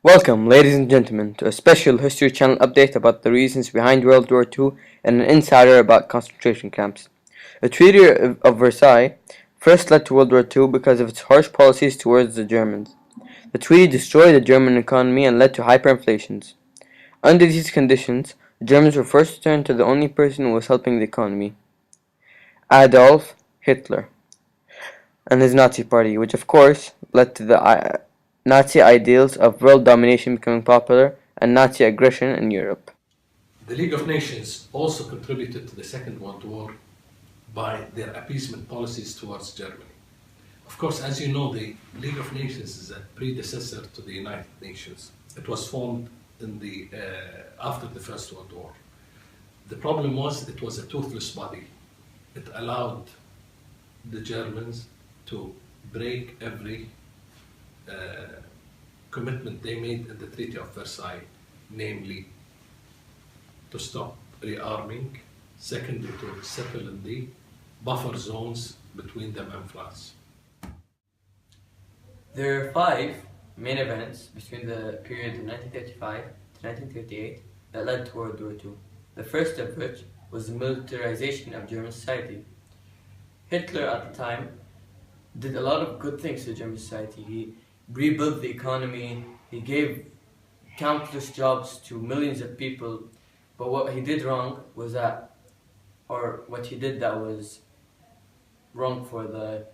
Welcome, ladies and gentlemen, to a special History Channel update about the reasons behind World War II and an insider about concentration camps. The Treaty of Versailles first led to World War II because of its harsh policies towards the Germans. The treaty destroyed the German economy and led to hyperinflations. Under these conditions, the Germans were forced to turn to the only person who was helping the economy, Adolf Hitler, and his Nazi Party, which of course led to the Nazi ideals of world domination becoming popular and Nazi aggression in Europe. The League of Nations also contributed to the Second World War by their appeasement policies towards Germany. Of course, as you know, the League of Nations is a predecessor to the United Nations. It was formed after the First World War. The problem was it was a toothless body. It allowed the Germans to break every commitment they made in the Treaty of Versailles, namely to stop rearming, secondly to settle in the buffer zones between them and France. There are five main events between the period of 1935 to 1938 that led to World War II. The first of which was the militarization of German society. Hitler at the time did a lot of good things to German society. He rebuilt the economy, he gave countless jobs to millions of people, but what he did wrong was that, or what he did that was wrong for the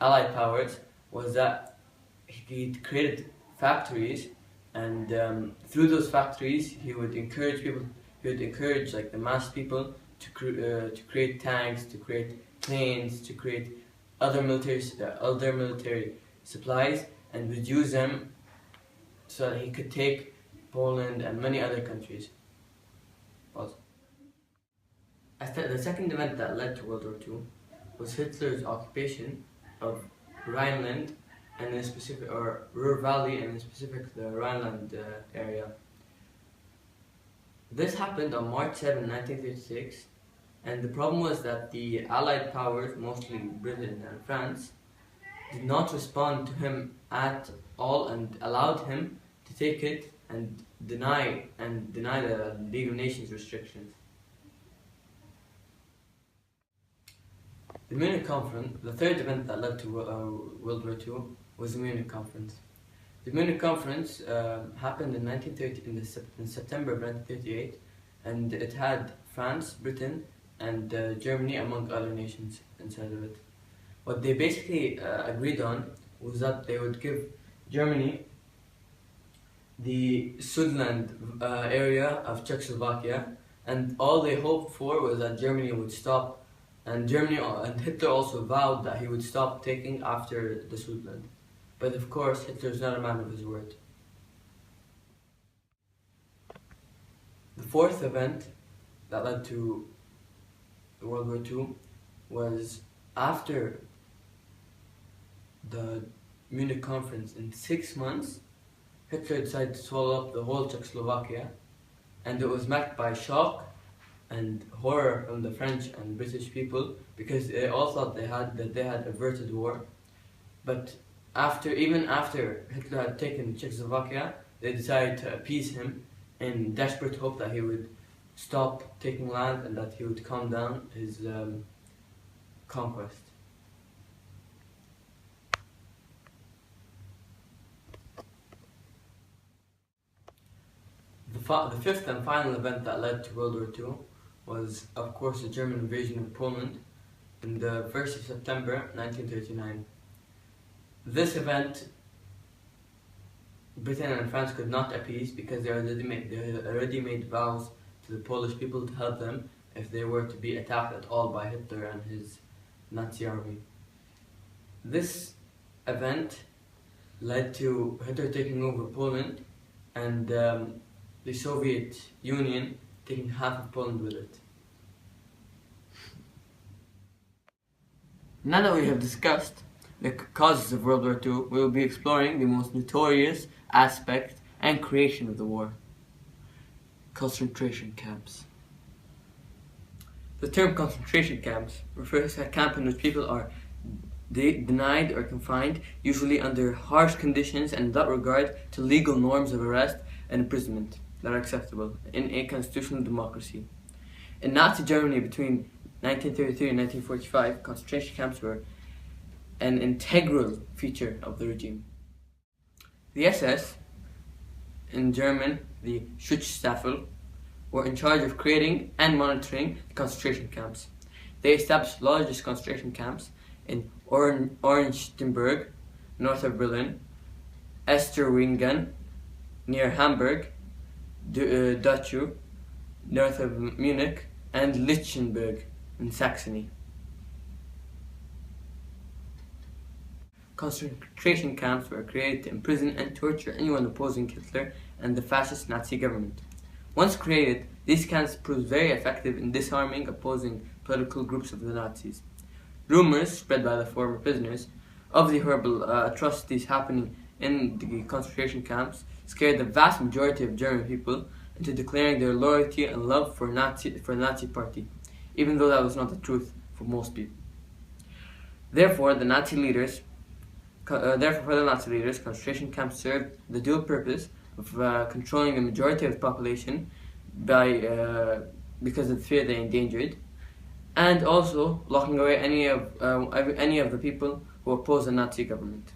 Allied powers, was that he created factories, and through those factories he would encourage people, he would encourage like the mass people to create tanks, to create planes, to create other military supplies, and would use them so that he could take Poland and many other countries. Pause. The second event that led to World War II was Hitler's occupation of Rhineland and in specific, or Ruhr Valley, and in specific the Rhineland area. This happened on March 7, 1936, and the problem was that the Allied powers, mostly Britain and France, did not respond to him at all and allowed him to take it and deny the League of Nations restrictions. The Munich Conference, the third event that led to World War II, was the Munich Conference. The Munich Conference happened in September of 1938, and it had France, Britain, and Germany, among other nations, inside of it. What they basically agreed on was that they would give Germany the Sudeland area of Czechoslovakia, and all they hoped for was that Germany would stop, and Hitler also vowed that he would stop taking after the Sudeland. But of course, Hitler is not a man of his word. The fourth event that led to World War II was after the Munich Conference. In 6 months, Hitler decided to swallow up the whole Czechoslovakia, and it was met by shock and horror from the French and British people, because they all thought they had averted war. But even after Hitler had taken Czechoslovakia, they decided to appease him in desperate hope that he would stop taking land and that he would calm down his conquest. The fifth and final event that led to World War II was, of course, the German invasion of Poland on the 1st of September 1939. This event, Britain and France could not appease because they had already made vows to the Polish people to help them if they were to be attacked at all by Hitler and his Nazi army. This event led to Hitler taking over Poland and the Soviet Union taking half of Poland with it. Now that we have discussed the causes of World War II, we will be exploring the most notorious aspect and creation of the war: concentration camps. The term concentration camps refers to a camp in which people are They denied or confined, usually under harsh conditions and without regard to legal norms of arrest and imprisonment that are acceptable in a constitutional democracy. In Nazi Germany between 1933 and 1945, concentration camps were an integral feature of the regime. The SS, in German the Schutzstaffel, were in charge of creating and monitoring the concentration camps. They established the largest concentration camps in Oranienburg, north of Berlin, Esterwingen, near Hamburg, WW2, north of Munich, and Lichtenberg in Saxony. Concentration camps were created to imprison and torture anyone opposing Hitler and the fascist Nazi government. Once created, these camps proved very effective in disarming opposing political groups of the Nazis. Rumors spread by the former prisoners of the horrible atrocities happening in the concentration camps scared the vast majority of German people into declaring their loyalty and love for the Nazi Party, even though that was not the truth for most people. Therefore, for the Nazi leaders, concentration camps served the dual purpose of controlling the majority of the population because of the fear they endangered, and also locking away any of the people who oppose the Nazi government.